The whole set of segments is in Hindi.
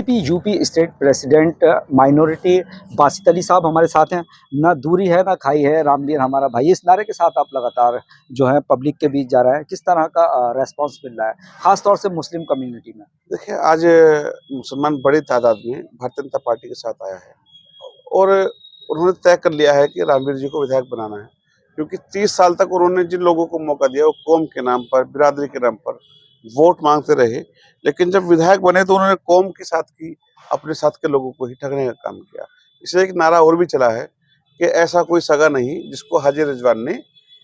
BJP UP state president minority Basit Ali साहब हमारे साथ हैं। ना दूरी है ना खाई है, रामवीर हमारा भाई, इस नारे के साथ आप लगातार जो है पब्लिक के बीच जा रहे हैं। किस तरह का रेस्पॉन्स मिल रहा है खास तौर से मुस्लिम कम्युनिटी में? देखिए, आज मुसलमान बड़ी तादाद में भारतीय जनता पार्टी के साथ आया है और उन्होंने तय कर लिया है कि रामवीर जी को विधायक बनाना है, क्योंकि 30 साल तक उन्होंने जिन लोगों को मौका दिया वो कौम के नाम पर, बिरादरी के नाम पर वोट मांगते रहे। लेकिन जब विधायक बने तो उन्होंने कौम के साथ की, अपने साथ के लोगों को ही ठगने का काम किया। इसलिए एक नारा और भी चला है कि ऐसा कोई सगा नहीं जिसको हाजी रिजवान ने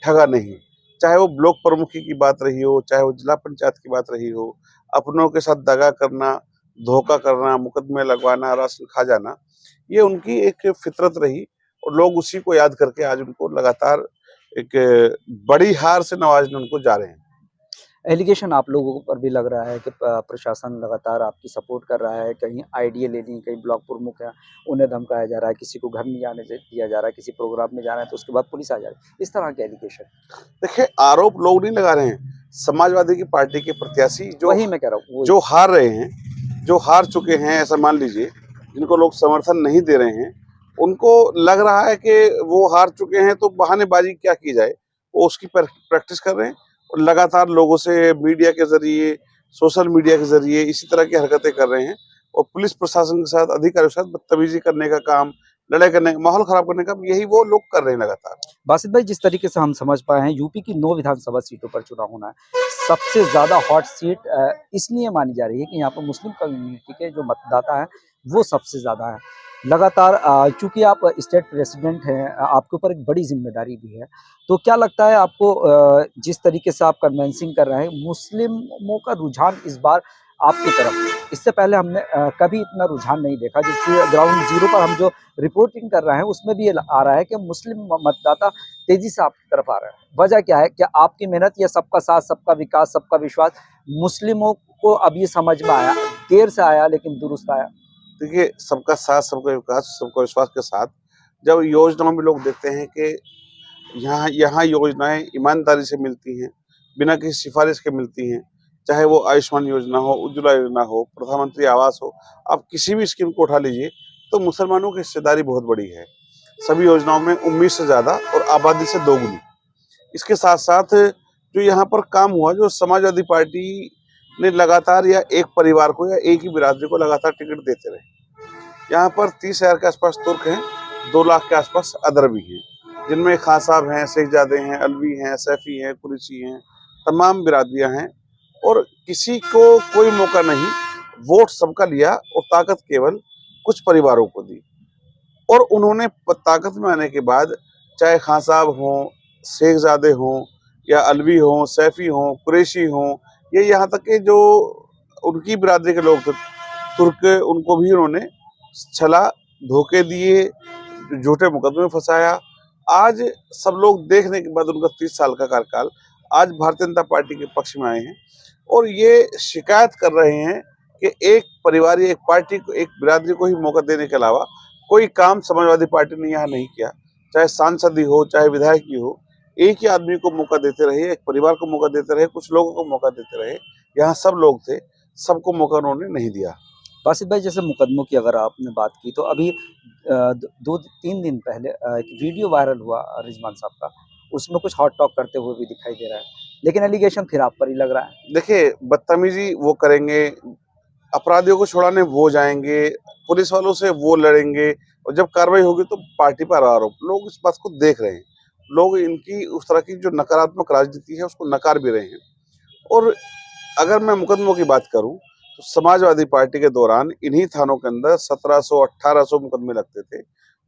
ठगा नहीं। चाहे वो ब्लॉक प्रमुखी की बात रही हो, चाहे वो जिला पंचायत की बात रही हो, अपनों के साथ दगा करना, धोखा करना, मुकदमे लगवाना, राशन खा जाना, ये उनकी एक फितरत रही और लोग उसी को याद करके आज उनको लगातार एक बड़ी हार से नवाजने उनको जा रहे हैं। एलिगेशन आप लोगों पर भी लग रहा है कि प्रशासन लगातार आपकी सपोर्ट कर रहा है, कहीं आईडीए लेनी, कहीं ब्लॉक प्रमुख है उन्हें धमकाया जा रहा है, किसी को घर नहीं आने दिया जा रहा है, किसी प्रोग्राम में जा रहे हैं तो उसके बाद पुलिस आ जा रही है, इस तरह के एलिगेशन। देखिए, आरोप लोग नहीं लगा रहे हैं, समाजवादी की पार्टी के प्रत्याशी वही मैं कह रहा हूँ, जो हार रहे हैं, जो हार चुके हैं, ऐसा मान लीजिए, जिनको लोग समर्थन नहीं दे रहे हैं, उनको लग रहा है कि वो हार चुके हैं तो बहानेबाजी क्या की जाए, वो उसकी प्रैक्टिस कर रहे हैं और लगातार लोगों से मीडिया के जरिए, सोशल मीडिया के जरिए इसी तरह की हरकतें कर रहे हैं और पुलिस प्रशासन के साथ, अधिकारियों के साथ बदतमीजी करने का काम, लड़ाई करने का, माहौल खराब करने का, यही वो लोग कर रहे हैं लगातार। बासित भाई, जिस तरीके से हम समझ पाए हैं यूपी की 9 विधानसभा सीटों पर चुनाव होना है। सबसे ज्यादा हॉट सीट इसलिए मानी जा रही है कि यहाँ पर मुस्लिम कम्युनिटी के जो मतदाता है वो सबसे ज्यादा है। लगातार चूंकि आप स्टेट प्रेसिडेंट हैं, आपके ऊपर एक बड़ी जिम्मेदारी भी है, तो क्या लगता है आपको जिस तरीके से आप कन्वेंसिंग कर रहे हैं, मुस्लिमों का रुझान इस बार आपकी तरफ, इससे पहले हमने कभी इतना रुझान नहीं देखा। जो ग्राउंड जीरो पर हम जो रिपोर्टिंग कर रहे हैं उसमें भी ये आ रहा है कि मुस्लिम मतदाता तेजी से आपकी तरफ आ रहे हैं। वजह क्या है? क्या आपकी मेहनत या सबका साथ, सबका विकास, सबका विश्वास मुस्लिमों को अब ये समझ में आया, देर से आया लेकिन दुरुस्त आया? देखिए, सबका साथ, सबका विकास, सबका विश्वास के साथ जब योजनाओं में लोग देखते हैं कि यहाँ यहाँ योजनाएं ईमानदारी से मिलती हैं, बिना किसी सिफारिश के मिलती हैं, चाहे वो आयुष्मान योजना हो, उज्ज्वला योजना हो, प्रधानमंत्री आवास हो, आप किसी भी स्कीम को उठा लीजिए तो मुसलमानों की हिस्सेदारी बहुत बड़ी है। सभी योजनाओं में उम्मीद से ज्यादा और आबादी से दोगुनी। इसके साथ साथ जो यहाँ पर काम हुआ, जो समाजवादी पार्टी ने लगातार या एक परिवार को या एक ही बिरादरी को लगातार टिकट देते रहे। यहाँ पर 30,000 के आसपास तुर्क हैं, 2 लाख के आसपास अदर भी हैं, जिनमें खान साहब हैं, शेखजादे हैं, अलवी हैं, सैफी हैं, कुरैशी हैं, तमाम बिरादरियां हैं और किसी को कोई मौका नहीं। वोट सबका लिया और ताकत केवल कुछ परिवारों को दी और उन्होंने ताकत में आने के बाद, चाहे खान साहब हों, शेखजादे हों या अलवी हों, सैफी हों, कुरैशी हों, ये यहाँ तक कि जो उनकी बिरादरी के लोग थे तुर्क, उनको भी उन्होंने छला, धोखे दिए, झूठे मुकदमे में फंसाया। आज सब लोग देखने के बाद उनका 30 साल का कार्यकाल आज भारतीय जनता पार्टी के पक्ष में आए हैं और ये शिकायत कर रहे हैं कि एक परिवार या एक पार्टी को, एक बिरादरी को ही मौका देने के अलावा कोई काम समाजवादी पार्टी ने यहाँ नहीं किया। चाहे सांसद ही हो, चाहे विधायक ही हो, एक ही आदमी को मौका देते रहे, एक परिवार को मौका देते रहे, कुछ लोगों को मौका देते रहे। यहाँ सब लोग थे, सबको मौका उन्होंने नहीं दिया। बासित भाई, जैसे मुकदमों की अगर आपने बात की तो अभी 2-3 दिन पहले एक वीडियो वायरल हुआ रिजवान साहब का, उसमें कुछ हॉट टॉक करते हुए भी दिखाई दे रहा है, लेकिन एलिगेशन फिर आप पर ही लग रहा है। देखिए, बदतमीजी वो करेंगे, अपराधियों को छुड़ाने वो जाएंगे, पुलिस वालों से वो लड़ेंगे और जब कार्रवाई होगी तो पार्टी पर आरोप। लोग इस बात को देख रहे हैं, लोग इनकी उस तरह की जो नकारात्मक राजनीति है उसको नकार भी रहे हैं। और अगर मैं मुकदमों की बात करूं तो समाजवादी पार्टी के दौरान इन्हीं थानों के अंदर 1700-1800 मुकदमे लगते थे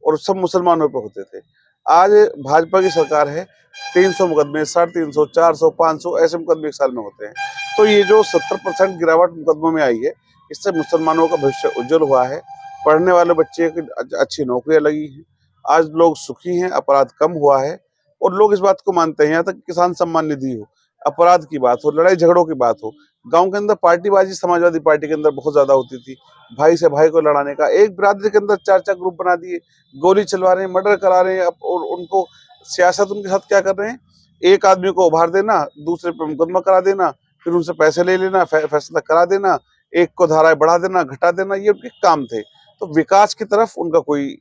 और सब मुसलमानों पे होते थे। आज भाजपा की सरकार है, 300 मुकदमे, 350, 400, 500 ऐसे मुकदमे एक साल में होते हैं। तो ये जो 70% गिरावट मुकदमों में आई है, इससे मुसलमानों का भविष्य उज्जवल हुआ है, पढ़ने वाले बच्चे की अच्छी नौकरियां लगी हैं, आज लोग सुखी हैं, अपराध कम हुआ है और लोग इस बात को मानते हैं। यहाँ तक किसान सम्मान निधि हो, अपराध की बात हो, लड़ाई झगड़ों की बात हो, गांव के अंदर पार्टीबाजी समाजवादी पार्टी के अंदर बहुत ज्यादा होती थी, भाई से भाई को लड़ाने का। एक बिरादरी के अंदर 4-4 ग्रुप बना दिए, गोली चलवा रहे हैं, मर्डर करा रहे हैं और उनको सियासत उनके साथ क्या कर रहे हैं, एक आदमी को उभार देना, दूसरे पे मुकदमा करा देना, फिर उनसे पैसे ले लेना, फैसला करा देना, एक को धाराएं बढ़ा देना, घटा देना, ये उनके काम थे। तो विकास की तरफ उनका कोई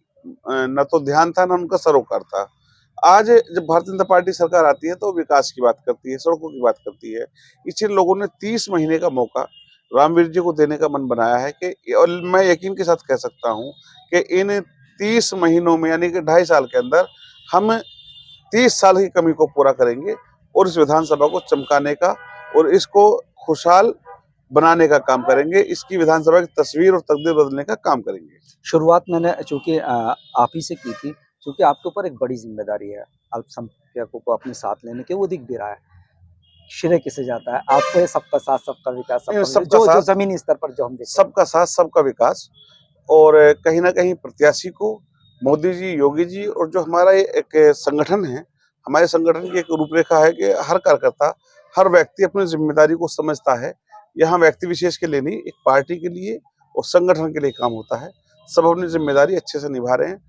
न तो ध्यान था, न उनका सरोकार था। आज जब भारतीय जनता पार्टी सरकार आती है तो विकास की बात करती है, सड़कों की बात करती है। इसलिए लोगों ने 30 महीने का मौका रामवीर जी को देने का मन बनाया है कि, और मैं यकीन के साथ कह सकता हूं कि इन 30 महीनों में, यानी कि 2.5 साल के अंदर, हम 30 साल की कमी को पूरा करेंगे और इस विधानसभा को चमकाने का और इसको खुशहाल बनाने का काम करेंगे। इसकी विधानसभा की तस्वीर और तकदीर बदलने का काम करेंगे। शुरुआत मैंने चूँकि आप ही से की थी, क्योंकि आपके ऊपर एक बड़ी ज़िम्मेदारी है, अल्पसंख्यकों को अपने साथ लेने की, वो दिख भी रहा है। श्रेय किसे जाता है? आपको ये सबका साथ, सबका विकास, सबका विकास, सबका जो साथ, ज़मीनी स्तर पर जो हम देखते हैं। सबका साथ, सबका विकास, और कहीं न कहीं प्रत्याशी को मोदी जी, योगी जी, और जो हमारा ये एक संगठन है, हमारे संगठन की एक रूपरेखा है कि हर कार्यकर्ता, हर व्यक्ति अपनी ज़िम्मेदारी को समझता है। यहाँ व्यक्ति विशेष के लिए नहीं, एक पार्टी के लिए और संगठन के लिए काम होता है। सब अपनी ज़िम्मेदारी अच्छे से निभा रहे हैं।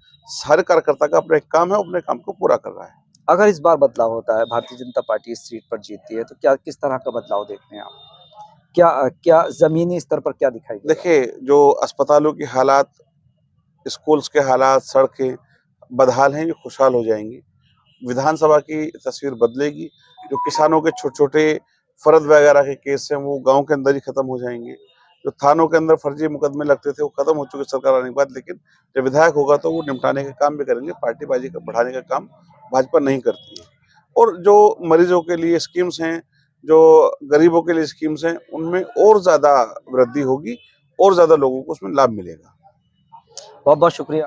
हर कार्यकर्ता का अपना एक काम है, अपने काम को पूरा कर रहा है। अगर इस बार बदलाव होता है, भारतीय जनता पार्टी इस सीट पर जीतती है, तो क्या किस तरह का बदलाव देखते हैं आप? क्या ज़मीनी स्तर पर क्या दिखाई देगा? देखिए, जो अस्पतालों की हालात, स्कूल्स के हालात, सड़कें बदहाल हैं, ये खुशहाल हो जाएँगी। विधानसभा की तस्वीर बदलेगी। जो किसानों के छोटे-छोटे फ़र्द वगैरह के केस हैं, वो गाँव के अंदर ही खत्म हो जाएँगे। जो थानों के अंदर फर्जी मुकदमे लगते थे, वो खत्म हो चुके सरकार आने के बाद। लेकिन जब विधायक होगा तो वो निपटाने का काम भी करेंगे। पार्टीबाजी का बढ़ाने का काम भाजपा नहीं करती है। और जो मरीजों के लिए स्कीम्स हैं, जो गरीबों के लिए स्कीम्स हैं, उनमें और ज़्यादा वृद्धि होगी और ज़्यादा लोगों को उसमें लाभ मिलेगा। बहुत-बहुत शुक्रिया।